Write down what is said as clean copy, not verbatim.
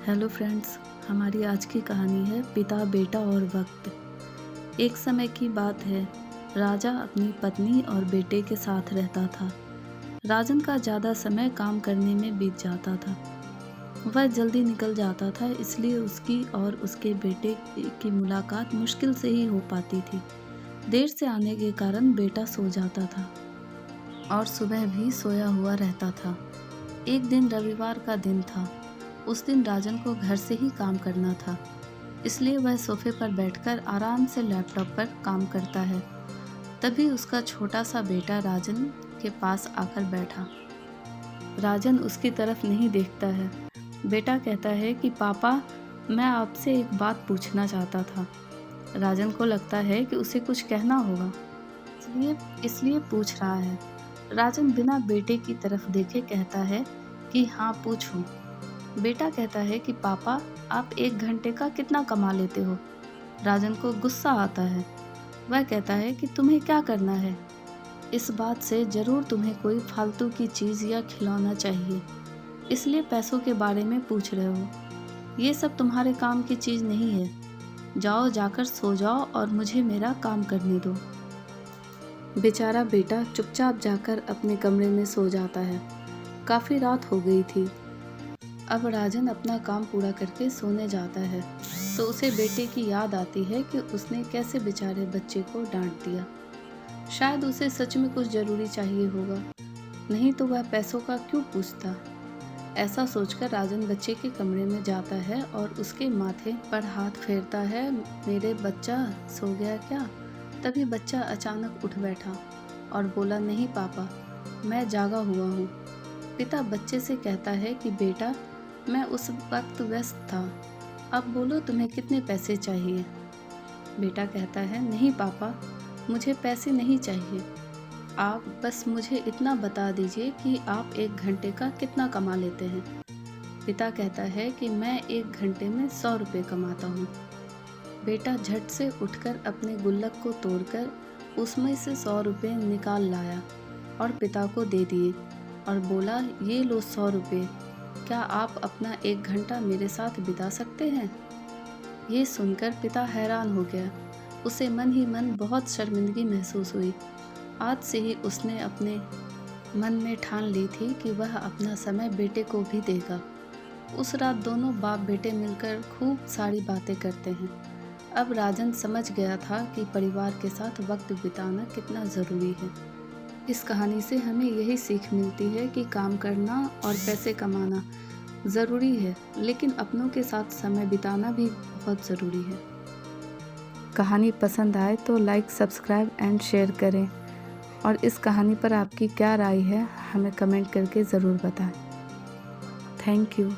Hello friends, हमारी आज की कहानी है पिता, बेटा और वक्त। एक समय की बात है, राजा अपनी पत्नी और बेटे के साथ रहता था। राजन का ज़्यादा समय काम करने में बीत जाता था। वह जल्दी निकल जाता था, इसलिए उसकी और उसके बेटे की मुलाकात मुश्किल से ही हो पाती थी। देर से आने के कारण बेटा सो जाता था और सुबह भी सोया हुआ रहता था। एक दिन रविवार का दिन था। उस दिन राजन को घर से ही काम करना था, इसलिए वह सोफे पर बैठकर आराम से लैपटॉप पर काम करता है। तभी उसका छोटा सा बेटा राजन के पास आकर बैठा। राजन उसकी तरफ नहीं देखता है। बेटा कहता है कि पापा, मैं आपसे एक बात पूछना चाहता था। राजन को लगता है कि उसे कुछ कहना होगा, इसलिए इसलिए पूछ रहा है। राजन बिना बेटे की तरफ देखे कहता है कि हाँ, पूछो। बेटा कहता है कि पापा, आप 1 घंटे का कितना कमा लेते हो? राजन को गुस्सा आता है। वह कहता है कि तुम्हें क्या करना है? इस बात से जरूर तुम्हें कोई फालतू की चीज़ या खिलौना चाहिए, इसलिए पैसों के बारे में पूछ रहे हो। ये सब तुम्हारे काम की चीज़ नहीं है। जाओ, जाकर सो जाओ और मुझे मेरा काम करने दो। बेचारा बेटा चुपचाप जाकर अपने कमरे में सो जाता है। काफ़ी रात हो गई थी। अब राजन अपना काम पूरा करके सोने जाता है तो उसे बेटे की याद आती है कि उसने कैसे बेचारे बच्चे को डांट दिया। शायद उसे सच में कुछ ज़रूरी चाहिए होगा, नहीं तो वह पैसों का क्यों पूछता। ऐसा सोचकर राजन बच्चे के कमरे में जाता है और उसके माथे पर हाथ फेरता है। मेरे बच्चा सो गया क्या? तभी बच्चा अचानक उठ बैठा और बोला, नहीं पापा, मैं जागा हुआ हूँ। पिता बच्चे से कहता है कि बेटा, मैं उस वक्त व्यस्त था, अब बोलो तुम्हें कितने पैसे चाहिए? बेटा कहता है, नहीं पापा, मुझे पैसे नहीं चाहिए। आप बस मुझे इतना बता दीजिए कि आप 1 घंटे का कितना कमा लेते हैं। पिता कहता है कि मैं 1 घंटे में 100 रुपये कमाता हूँ। बेटा झट से उठकर अपने गुल्लक को तोड़कर उसमें से 100 रुपये निकाल लाया और पिता को दे दिए और बोला, ये लो 100 रुपये। क्या आप अपना 1 घंटा मेरे साथ बिता सकते हैं? ये सुनकर पिता हैरान हो गया। उसे मन ही मन बहुत शर्मिंदगी महसूस हुई। आज से ही उसने अपने मन में ठान ली थी कि वह अपना समय बेटे को भी देगा। उस रात दोनों बाप बेटे मिलकर खूब सारी बातें करते हैं। अब राजन समझ गया था कि परिवार के साथ वक्त बिताना कितना ज़रूरी है। इस कहानी से हमें यही सीख मिलती है कि काम करना और पैसे कमाना ज़रूरी है, लेकिन अपनों के साथ समय बिताना भी बहुत ज़रूरी है। कहानी पसंद आए तो लाइक, सब्सक्राइब एंड शेयर करें और इस कहानी पर आपकी क्या राय है हमें कमेंट करके ज़रूर बताएं। Thank you.